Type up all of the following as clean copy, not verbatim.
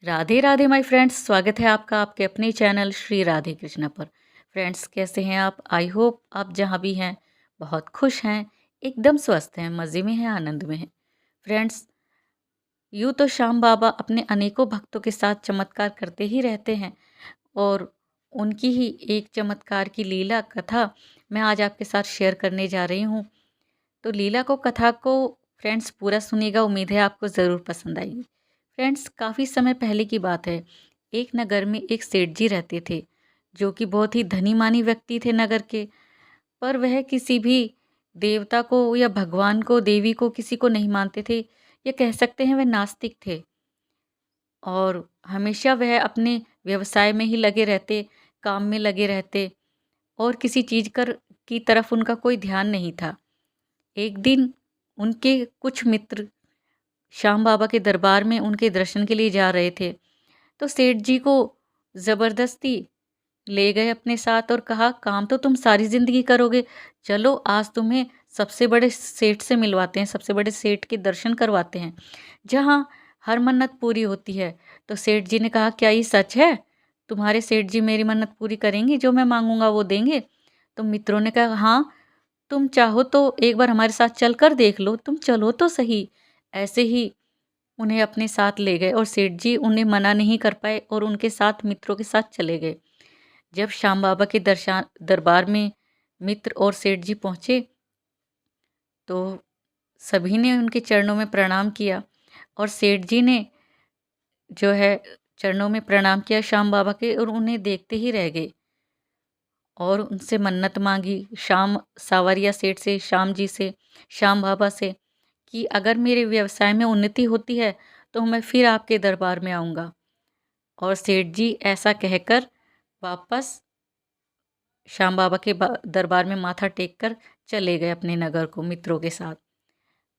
Radhe Radhe my friends, स्वागत है आपका आपके अपने चैनल श्री राधे कृष्णा पर। फ्रेंड्स, कैसे हैं आप? आई होप आप जहाँ भी हैं बहुत खुश हैं, एकदम स्वस्थ हैं, मज़े में हैं, आनंद में हैं। फ्रेंड्स, यूँ तो श्याम बाबा अपने अनेकों भक्तों के साथ चमत्कार करते ही रहते हैं और उनकी ही एक चमत्कार की लीला कथा मैं आज आपके साथ शेयर करने जा रही हूँ। तो लीला को कथा को फ्रेंड्स पूरा सुनिएगा, उम्मीद है आपको ज़रूर पसंद आएगी। फ्रेंड्स, काफ़ी समय पहले की बात है। एक नगर में एक सेठ जी रहते थे, जो कि बहुत ही धनी मानी व्यक्ति थे नगर के। पर वह किसी भी देवता को या भगवान को, देवी को, किसी को नहीं मानते थे, या कह सकते हैं वह नास्तिक थे। और हमेशा वह अपने व्यवसाय में ही लगे रहते, काम में लगे रहते, और किसी चीज़ की तरफ उनका कोई ध्यान नहीं था। एक दिन उनके कुछ मित्र श्याम बाबा के दरबार में उनके दर्शन के लिए जा रहे थे, तो सेठ जी को ज़बरदस्ती ले गए अपने साथ और कहा, काम तो तुम सारी ज़िंदगी करोगे, चलो आज तुम्हें सबसे बड़े सेठ से मिलवाते हैं, सबसे बड़े सेठ के दर्शन करवाते हैं, जहाँ हर मन्नत पूरी होती है। तो सेठ जी ने कहा, क्या ये सच है? तुम्हारे सेठ जी मेरी मन्नत पूरी करेंगी, जो मैं मांगूंगा वो देंगे? तो मित्रों ने कहा, हाँ, तुम चाहो तो एक बार हमारे साथ चल कर देख लो, तुम चलो तो सही। ऐसे ही उन्हें अपने साथ ले गए और सेठ जी उन्हें मना नहीं कर पाए और उनके साथ मित्रों के साथ चले गए। जब श्याम बाबा के दरबार में मित्र और सेठ जी पहुँचे, तो सभी ने उनके चरणों में प्रणाम किया और सेठ जी ने जो है चरणों में प्रणाम किया श्याम बाबा के, और उन्हें देखते ही रह गए और उनसे मन्नत मांगी श्याम सावरिया सेठ से, श्याम जी से, श्याम बाबा से, कि अगर मेरे व्यवसाय में उन्नति होती है तो मैं फिर आपके दरबार में आऊँगा। और सेठ जी ऐसा कहकर वापस श्याम बाबा के दरबार में माथा टेक कर चले गए अपने नगर को मित्रों के साथ।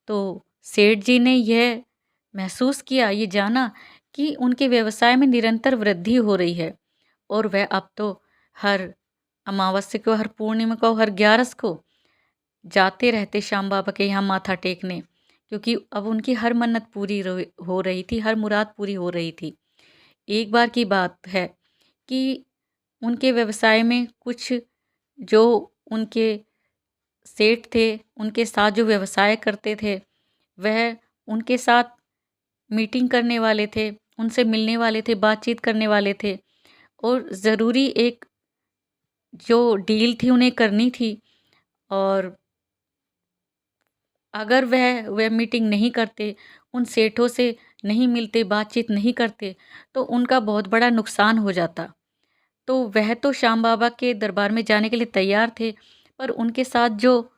तो सेठ जी ने यह महसूस किया, ये जाना कि उनके व्यवसाय में निरंतर वृद्धि हो रही है, और वह अब तो हर अमावस्या को, हर पूर्णिमा को, हर ग्यारस को जाते रहते श्याम बाबा के यहाँ माथा टेकने, क्योंकि अब उनकी हर मन्नत पूरी हो रही थी, हर मुराद पूरी हो रही थी। एक बार की बात है कि उनके व्यवसाय में कुछ जो उनके सेठ थे, उनके साथ जो व्यवसाय करते थे, वह उनके साथ मीटिंग करने वाले थे, उनसे मिलने वाले थे, बातचीत करने वाले थे, और ज़रूरी एक जो डील थी उन्हें करनी थी। और अगर वह मीटिंग नहीं करते, उन सेठों से नहीं मिलते, बातचीत नहीं करते, तो उनका बहुत बड़ा नुकसान हो जाता। तो वह तो श्याम बाबा के दरबार में जाने के लिए तैयार थे, पर उनके साथ जो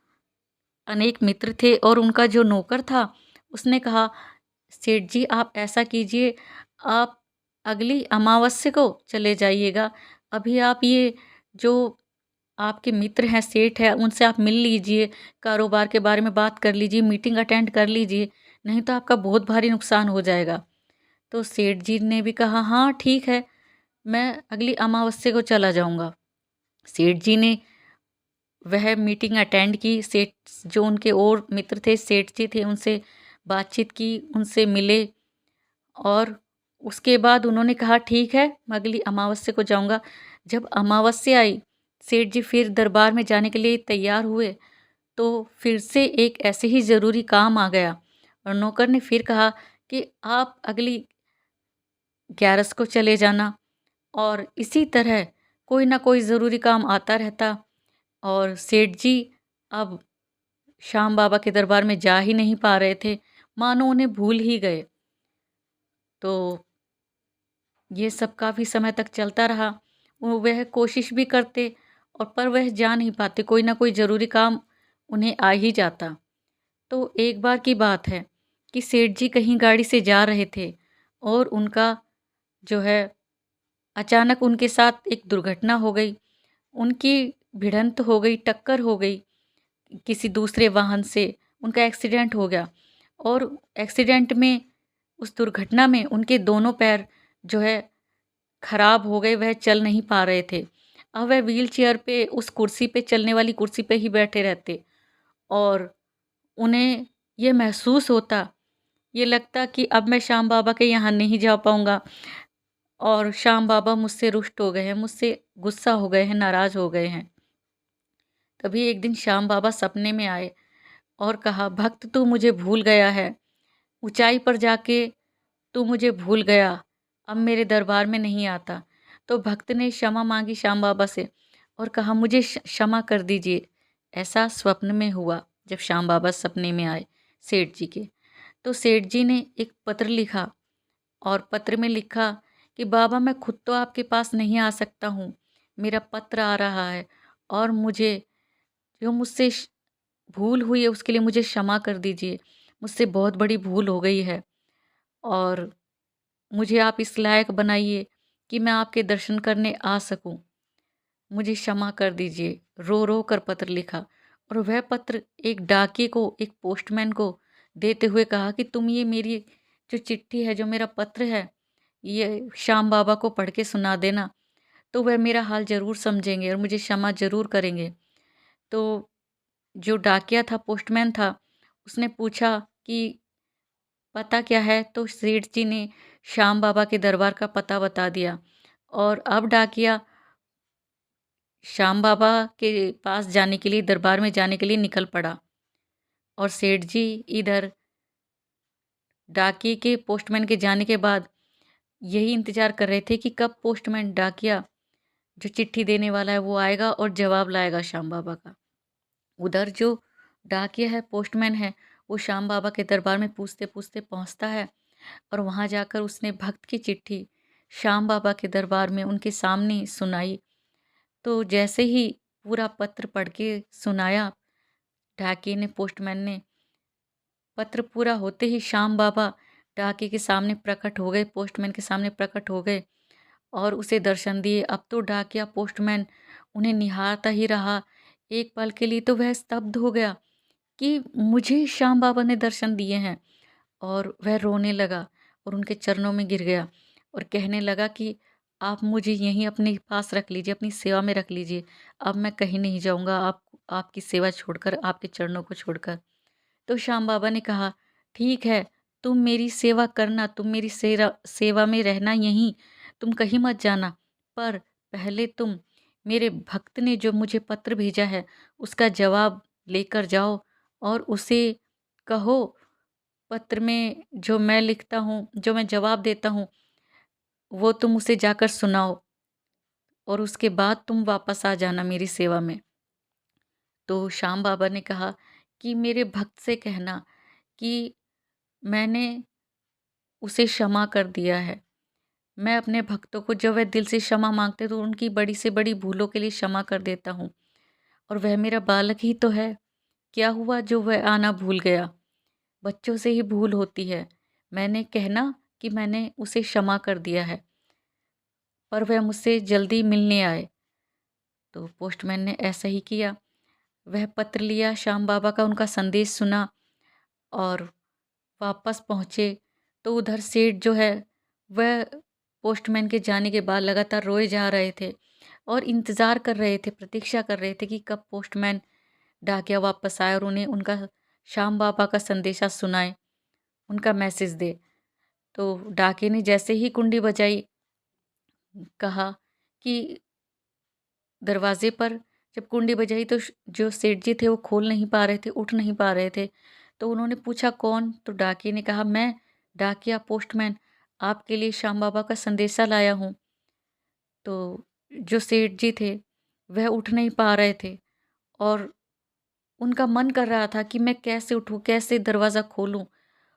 अनेक मित्र थे और उनका जो नौकर था, उसने कहा, सेठ जी आप ऐसा कीजिए, आप अगली अमावस्या को चले जाइएगा। अभी आप ये जो आपके मित्र हैं, सेठ हैं, उनसे आप मिल लीजिए, कारोबार के बारे में बात कर लीजिए, मीटिंग अटेंड कर लीजिए, नहीं तो आपका बहुत भारी नुकसान हो जाएगा। तो सेठ जी ने भी कहा, हाँ ठीक है, मैं अगली अमावस्या को चला जाऊँगा। सेठ जी ने वह मीटिंग अटेंड की, सेठ जो उनके और मित्र थे, सेठ जी थे, उनसे बातचीत की, उनसे मिले, और उसके बाद उन्होंने कहा, ठीक है, मैं अगली अमावस्या को जाऊँगा। जब अमावस्या आई, सेठ जी फिर दरबार में जाने के लिए तैयार हुए, तो फिर से एक ऐसे ही ज़रूरी काम आ गया और नौकर ने फिर कहा कि आप अगली 11 को चले जाना। और इसी तरह कोई ना कोई ज़रूरी काम आता रहता, और सेठ जी अब श्याम बाबा के दरबार में जा ही नहीं पा रहे थे, मानो उन्हें भूल ही गए। तो ये सब काफ़ी समय तक चलता रहा। वह कोशिश भी करते, और पर वह जा नहीं पाते, कोई ना कोई ज़रूरी काम उन्हें आ ही जाता। तो एक बार की बात है कि सेठ जी कहीं गाड़ी से जा रहे थे, और उनका जो है अचानक उनके साथ एक दुर्घटना हो गई। उनकी भिड़ंत हो गई, टक्कर हो गई किसी दूसरे वाहन से, उनका एक्सीडेंट हो गया। और एक्सीडेंट में, उस दुर्घटना में उनके दोनों पैर जो है खराब हो गए, वह चल नहीं पा रहे थे। अब वह व्हील चेयर पे, उस कुर्सी पे, चलने वाली कुर्सी पे ही बैठे रहते, और उन्हें ये महसूस होता ये लगता कि अब मैं श्याम बाबा के यहाँ नहीं जा पाऊँगा और श्याम बाबा मुझसे रुष्ट हो गए हैं, मुझसे गुस्सा हो गए हैं, नाराज़ हो गए हैं। तभी एक दिन श्याम बाबा सपने में आए और कहा, भक्त तू मुझे भूल गया है, ऊँचाई पर जाके तू मुझे भूल गया, अब मेरे दरबार में नहीं आता। तो भक्त ने क्षमा माँगी श्याम बाबा से और कहा, मुझे क्षमा कर दीजिए। ऐसा स्वप्न में हुआ जब श्याम बाबा सपने में आए सेठ जी के। तो सेठ जी ने एक पत्र लिखा और पत्र में लिखा कि बाबा मैं खुद तो आपके पास नहीं आ सकता हूँ, मेरा पत्र आ रहा है और मुझे जो मुझसे भूल हुई है उसके लिए मुझे क्षमा कर दीजिए। मुझसे बहुत बड़ी भूल हो गई है और मुझे आप इस लायक बनाइए कि मैं आपके दर्शन करने आ सकूं। मुझे क्षमा कर दीजिए। रो रो कर पत्र लिखा और वह पत्र एक डाकिये को, एक पोस्टमैन को देते हुए कहा कि तुम ये मेरी जो चिट्ठी है, जो मेरा पत्र है, ये श्याम बाबा को पढ़ के सुना देना, तो वह मेरा हाल ज़रूर समझेंगे और मुझे क्षमा ज़रूर करेंगे। तो जो डाकिया था, पोस्टमैन था, उसने पूछा कि पता क्या है? तो सेठ जी ने श्याम बाबा के दरबार का पता बता दिया और अब डाकिया श्याम बाबा के पास जाने के लिए, दरबार में जाने के लिए निकल पड़ा और सेठ जी इधर डाकिये के, पोस्टमैन के जाने के बाद यही इंतज़ार कर रहे थे कि कब पोस्टमैन, डाकिया जो चिट्ठी देने वाला है वो आएगा और जवाब लाएगा श्याम बाबा का। उधर जो डाकिया है, पोस्टमैन है, वो श्याम बाबा के दरबार में पूछते-पूछते पहुँचता है और वहाँ जाकर उसने भक्त की चिट्ठी श्याम बाबा के दरबार में उनके सामने सुनाई। तो जैसे ही पूरा पत्र पढ़ के सुनाया डाकिये ने, पोस्टमैन ने, पत्र पूरा होते ही श्याम बाबा डाकिये के सामने प्रकट हो गए, पोस्टमैन के सामने प्रकट हो गए और उसे दर्शन दिए। अब तो डाकिया, पोस्टमैन उन्हें निहारता ही रहा। एक पल के लिए तो वह स्तब्ध हो गया कि मुझे श्याम बाबा ने दर्शन दिए हैं और वह रोने लगा और उनके चरणों में गिर गया और कहने लगा कि आप मुझे यहीं अपने पास रख लीजिए, अपनी सेवा में रख लीजिए। अब मैं कहीं नहीं जाऊँगा, आपकी सेवा छोड़कर, आपके चरणों को छोड़कर। तो श्याम बाबा ने कहा, ठीक है, तुम मेरी सेवा करना, तुम मेरी सेवा में रहना यहीं, तुम कहीं मत जाना। पर पहले तुम मेरे भक्त ने जो मुझे पत्र भेजा है, उसका जवाब लेकर जाओ और उसे कहो, पत्र में जो मैं लिखता हूँ, जो मैं जवाब देता हूँ, वो तुम उसे जाकर सुनाओ और उसके बाद तुम वापस आ जाना मेरी सेवा में। तो श्याम बाबा ने कहा कि मेरे भक्त से कहना कि मैंने उसे क्षमा कर दिया है। मैं अपने भक्तों को जब वह दिल से क्षमा माँगते तो उनकी बड़ी से बड़ी भूलों के लिए क्षमा कर देता हूँ और वह मेरा बालक ही तो है। क्या हुआ जो वह आना भूल गया? बच्चों से ही भूल होती है। मैंने कहना कि मैंने उसे क्षमा कर दिया है, पर वह मुझसे जल्दी मिलने आए। तो पोस्टमैन ने ऐसा ही किया। वह पत्र लिया, श्याम बाबा का उनका संदेश सुना और वापस पहुँचे। तो उधर सेठ जो है, वह पोस्टमैन के जाने के बाद लगातार रोए जा रहे थे और इंतज़ार कर रहे थे, प्रतीक्षा कर रहे थे कि कब पोस्टमैन, डाकिया वापस आए और उन्हें उनका श्याम बाबा का संदेशा सुनाए, उनका मैसेज दे। तो डाकिये ने जैसे ही कुंडी बजाई, कहा कि दरवाजे पर जब कुंडी बजाई तो जो सेठ जी थे वो खोल नहीं पा रहे थे, उठ नहीं पा रहे थे। तो उन्होंने पूछा, कौन? तो डाकिये ने कहा, मैं डाकिया, पोस्टमैन, आपके लिए श्याम बाबा का संदेशा लाया हूँ। तो जो सेठ जी थे वह उठ नहीं पा रहे थे और उनका मन कर रहा था कि मैं कैसे उठूँ, कैसे दरवाज़ा खोलूँ।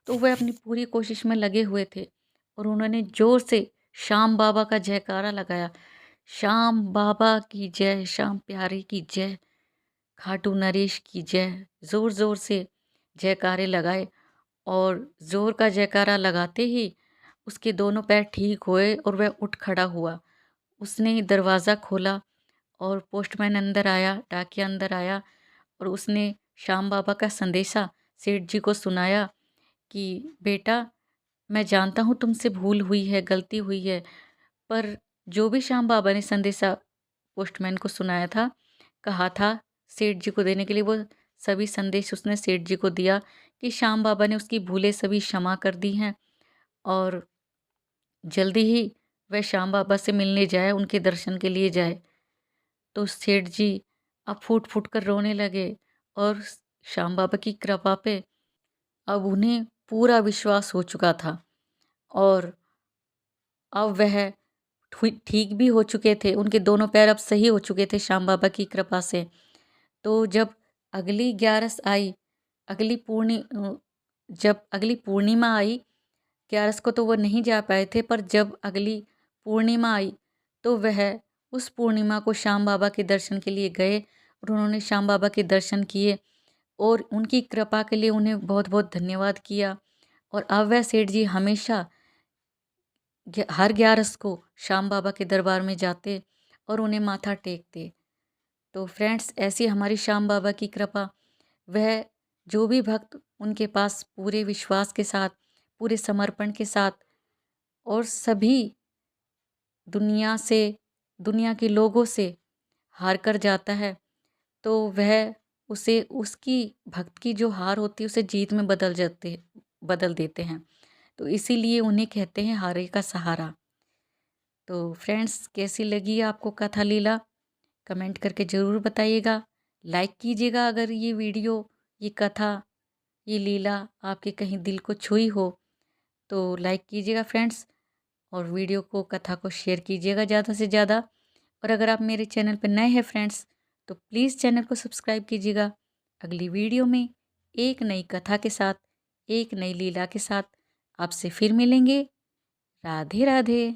तो वह अपनी पूरी कोशिश में लगे हुए थे और उन्होंने ज़ोर से श्याम बाबा का जयकारा लगाया, श्याम बाबा की जय, श्याम प्यारे की जय, खाटू नरेश की जय। ज़ोर-ज़ोर से जयकारे लगाए और ज़ोर का जयकारा लगाते ही उसके दोनों पैर ठीक हुए और वह उठ खड़ा हुआ। उसने दरवाज़ा खोला और पोस्टमैन अंदर आया, डाकिया अंदर आया और उसने श्याम बाबा का संदेशा सेठ जी को सुनाया कि बेटा, मैं जानता हूँ तुमसे भूल हुई है, गलती हुई है, पर जो भी श्याम बाबा ने संदेशा पोस्टमैन को सुनाया था, कहा था सेठ जी को देने के लिए, वो सभी संदेश उसने सेठ जी को दिया कि श्याम बाबा ने उसकी भूलें सभी क्षमा कर दी हैं और जल्दी ही वह श्याम बाबा से मिलने जाए, उनके दर्शन के लिए जाए। तो सेठ जी अब फूट फूट कर रोने लगे और श्याम बाबा की कृपा पे अब उन्हें पूरा विश्वास हो चुका था और अब वह ठीक भी हो चुके थे। उनके दोनों पैर अब सही हो चुके थे श्याम बाबा की कृपा से। तो जब अगली ग्यारस आई, अगली पूर्णि जब अगली पूर्णिमा आई, ग्यारस को तो वो नहीं जा पाए थे, पर जब अगली पूर्णिमा आई तो वह उस पूर्णिमा को श्याम बाबा के दर्शन के लिए गए और उन्होंने श्याम बाबा के दर्शन किए और उनकी कृपा के लिए उन्हें बहुत बहुत धन्यवाद किया। और अब वह सेठ जी हमेशा हर ग्यारस को श्याम बाबा के दरबार में जाते और उन्हें माथा टेकते। तो फ्रेंड्स, ऐसी हमारी श्याम बाबा की कृपा, वह जो भी भक्त उनके पास पूरे विश्वास के साथ, पूरे समर्पण के साथ और सभी दुनिया के लोगों से हार कर जाता है, तो वह उसे उसकी भक्त की जो हार होती है उसे जीत में बदल देते हैं। तो इसीलिए उन्हें कहते हैं हारे का सहारा। तो फ्रेंड्स, कैसी लगी आपको कथा लीला? कमेंट करके ज़रूर बताइएगा। लाइक कीजिएगा अगर ये वीडियो, ये कथा, ये लीला आपके कहीं दिल को छुई हो तो लाइक कीजिएगा फ्रेंड्स, और वीडियो को, कथा को शेयर कीजिएगा ज़्यादा से ज़्यादा। और अगर आप मेरे चैनल पर नए हैं फ्रेंड्स तो प्लीज़ चैनल को सब्सक्राइब कीजिएगा। अगली वीडियो में एक नई कथा के साथ, एक नई लीला के साथ आपसे फिर मिलेंगे। राधे राधे।